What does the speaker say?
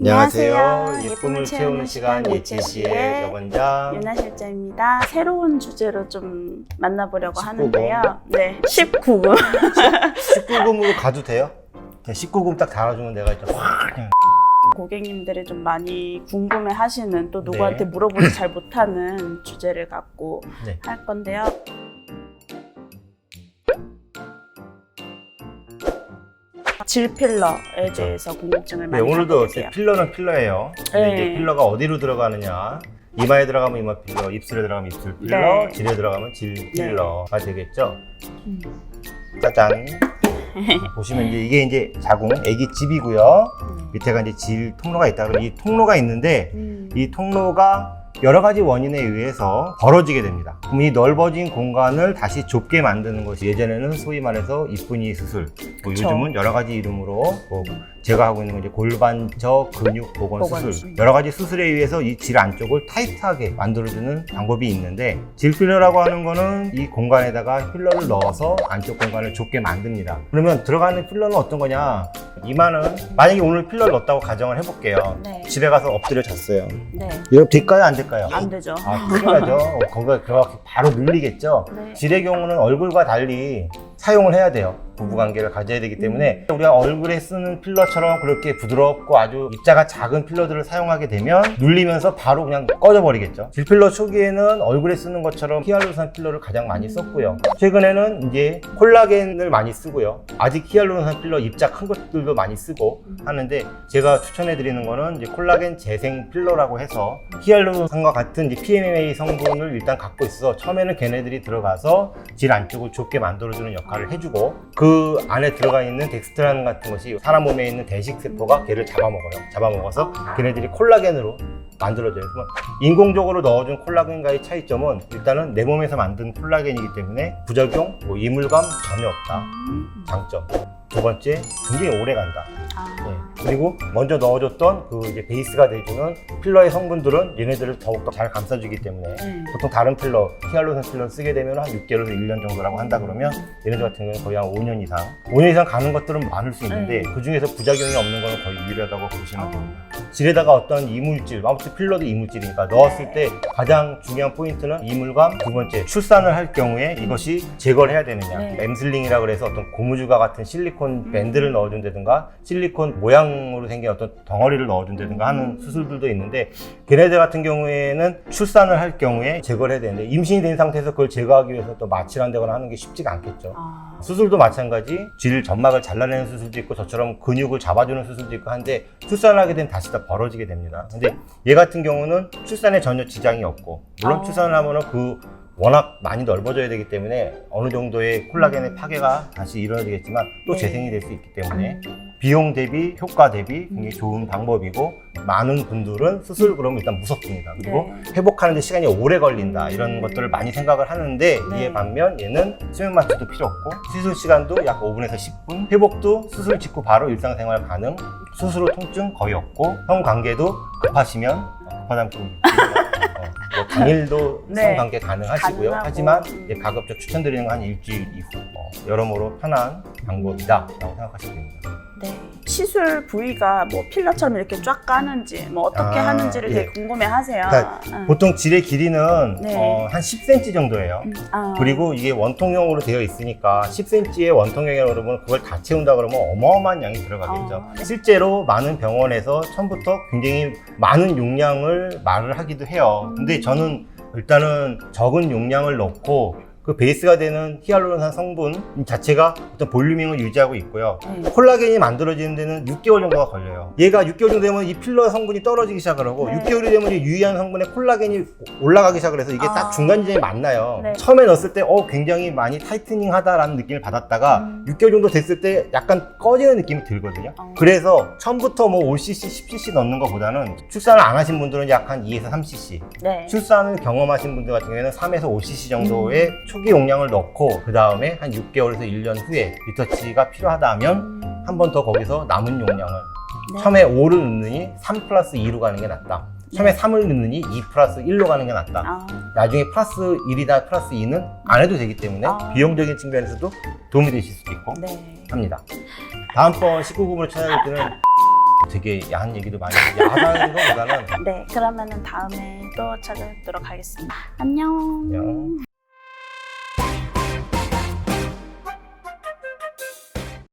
안녕하세요. 예쁨을 채우는 시간 예치씨의 여관장 유나 실장입니다. 새로운 주제로 좀 만나보려고 19금. 하는데요. 네, 19금. 19금으로 가도 돼요? 19금 딱 달아주면 내가 이제 확 그냥 고객님들이 좀 많이 궁금해 하시는, 또 누구한테 네. 물어보지 잘 못하는 주제를 갖고 네. 할 건데요. 질 필러에 대해서 궁금증을 네, 많이 오늘도 갖고 계세요. 필러는 필러예요. 근데 네. 이제 필러가 어디로 들어가느냐, 이마에 들어가면 이마 필러, 입술에 들어가면 입술 필러, 네. 질에 들어가면 질 필러가 되겠죠. 음. 짜잔. 보시면 이게 이제 자궁, 애기 집이고요. 밑에가 이제 질 통로가 있다. 그럼 이 통로가 있는데 이 통로가 여러 가지 원인에 의해서 벌어지게 됩니다. 그럼 이 넓어진 공간을 다시 좁게 만드는 것이 예전에는 소위 말해서 이쁜이 수술, 뭐 그쵸. 요즘은 여러 가지 이름으로 뭐 제가 하고 있는 건 이제 골반저 근육 복원 복원 수술, 여러 가지 수술에 의해서 이 질 안쪽을 타이트하게 만들어주는 방법이 있는데, 질 필러라고 하는 거는 이 공간에다가 필러를 넣어서 안쪽 공간을 좁게 만듭니다. 그러면 들어가는 필러는 어떤 거냐? 이마는 만약에 오늘 필러를 넣었다고 가정을 해볼게요. 네. 집에 가서 엎드려 잤어요. 네. 이거 될까요? 안 될까요? 안 되죠. 아, 큰일 나죠. 거기가 그렇게 바로 눌리겠죠. 네. 질의 경우는 얼굴과 달리 사용을 해야 돼요. 부부관계를 가져야 되기 때문에 우리가 얼굴에 쓰는 필러처럼 그렇게 부드럽고 아주 입자가 작은 필러들을 사용하게 되면 눌리면서 바로 그냥 꺼져버리겠죠. 질필러 초기에는 얼굴에 쓰는 것처럼 히알루론산 필러를 가장 많이 썼고요. 최근에는 이제 콜라겐을 많이 쓰고요. 아직 히알루론산 필러 입자 큰 것들도 많이 쓰고 하는데, 제가 추천해 드리는 거는 이제 콜라겐 재생 필러라고 해서 히알루론산과 같은 이제 PMMA 성분을 일단 갖고 있어. 처음에는 걔네들이 들어가서 질 안쪽을 좁게 만들어주는 역할을 해주고, 그 안에 들어가 있는 덱스트란 같은 것이 사람 몸에 있는 대식세포가 걔를 잡아먹어요. 잡아먹어서 걔네들이 콜라겐으로 만들어져요. 그래서 인공적으로 넣어준 콜라겐과의 차이점은 일단은 내 몸에서 만든 콜라겐이기 때문에 부작용, 이물감 전혀 없다. 장점. 두 번째, 굉장히 오래 간다. 네. 그리고 먼저 넣어줬던 그 이제 베이스가 돼주는 필러의 성분들은 얘네들을 더욱더 잘 감싸주기 때문에 보통 다른 필러, 히알루론산 필러 쓰게 되면 한 6개월에서 1년 정도라고 한다 그러면 얘네들 같은 경우는 거의 한 5년 이상. 5년 이상 가는 것들은 많을 수 있는데 그 중에서 부작용이 없는 거는 거의 유일하다고 보시면 됩니다. 질에다가 어떤 이물질, 아무튼 필러도 이물질이니까 넣었을 때 가장 중요한 포인트는 이물감, 두 번째 출산을 할 경우에 이것이 제거를 해야 되느냐. 네. 엠슬링이라 그래서 어떤 고무줄과 같은 실리콘 밴드를 넣어준다든가 실리콘 모양으로 생긴 어떤 덩어리를 넣어준다든가 하는 수술들도 있는데, 걔네들 같은 경우에는 출산을 할 경우에 제거를 해야 되는데 임신이 된 상태에서 그걸 제거하기 위해서 또 마취를 한다거나 하는 게 쉽지가 않겠죠. 수술도 마찬가지, 질 점막을 잘라내는 수술도 있고 저처럼 근육을 잡아주는 수술도 있고 한데, 출산을 하게 되면 다시 다 벌어지게 됩니다. 근데 얘 같은 경우는 출산에 전혀 지장이 없고, 물론 출산을 하면은 워낙 많이 넓어져야 되기 때문에 어느 정도의 콜라겐의 파괴가 다시 이루어지겠지만 또 재생이 될 수 있기 때문에 비용 대비 효과 대비 굉장히 좋은 방법이고, 많은 분들은 수술 그러면 일단 무섭습니다. 그리고 회복하는데 시간이 오래 걸린다 이런 것들을 많이 생각을 하는데, 이에 반면 얘는 수면 마취도 필요 없고 수술 시간도 약 5분에서 10분, 회복도 수술 직후 바로 일상생활 가능, 수술 후 통증 거의 없고, 성관계도 급하시면 급하다면 뭐 당일도 성관계 가능하시고요. 가능하고. 하지만 이제 가급적 추천드리는 건 한 일주일 이후, 여러모로 편한 방법이다 라고 생각하시면 됩니다. 네. 시술 부위가 뭐 필러처럼 이렇게 쫙 까는지 뭐 어떻게 하는지를 되게 궁금해 하세요. 그러니까 보통 질의 길이는 한 10cm 정도예요. 그리고 이게 원통형으로 되어 있으니까 10cm의 원통형이라고 그러면 그걸 다 채운다 그러면 어마어마한 양이 들어가겠죠. 실제로 많은 병원에서 처음부터 굉장히 많은 용량을 말을 하기도 해요. 근데 저는 일단은 적은 용량을 넣고 그 베이스가 되는 히알루론산 성분 자체가 어떤 볼륨밍을 유지하고 있고요. 콜라겐이 만들어지는 데는 6개월 정도가 걸려요. 얘가 6개월 정도 되면 이 필러 성분이 떨어지기 시작을 하고 6개월이 되면 이 유의한 성분의 콜라겐이 올라가기 시작을 해서 이게 딱 중간 지점이 만나요. 처음에 넣었을 때 굉장히 많이 타이트닝 하다라는 느낌을 받았다가 6개월 정도 됐을 때 약간 꺼지는 느낌이 들거든요. 그래서 처음부터 뭐 5cc, 10cc 넣는 것보다는 출산을 안 하신 분들은 약 한 2에서 3cc, 출산을 경험하신 분들 같은 경우에는 3에서 5cc 정도의 초기 용량을 넣고 그 다음에 한 6개월에서 1년 후에 리터치가 필요하다면 한 번 더 거기서 남은 용량을 처음에 5를 넣느니 3 플러스 2로 가는 게 낫다. 처음에 3을 넣느니 2 플러스 1로 가는 게 낫다. 나중에 플러스 1이다 플러스 2는 안 해도 되기 때문에 비용적인 측면에서도 도움이 되실 수도 있고 합니다. 다음번 19금을 찾아볼 때는 되게 야한 얘기도 많이 야한 거보다는 네, 그러면은 다음에 또 찾아뵙도록 하겠습니다. 안녕. 그냥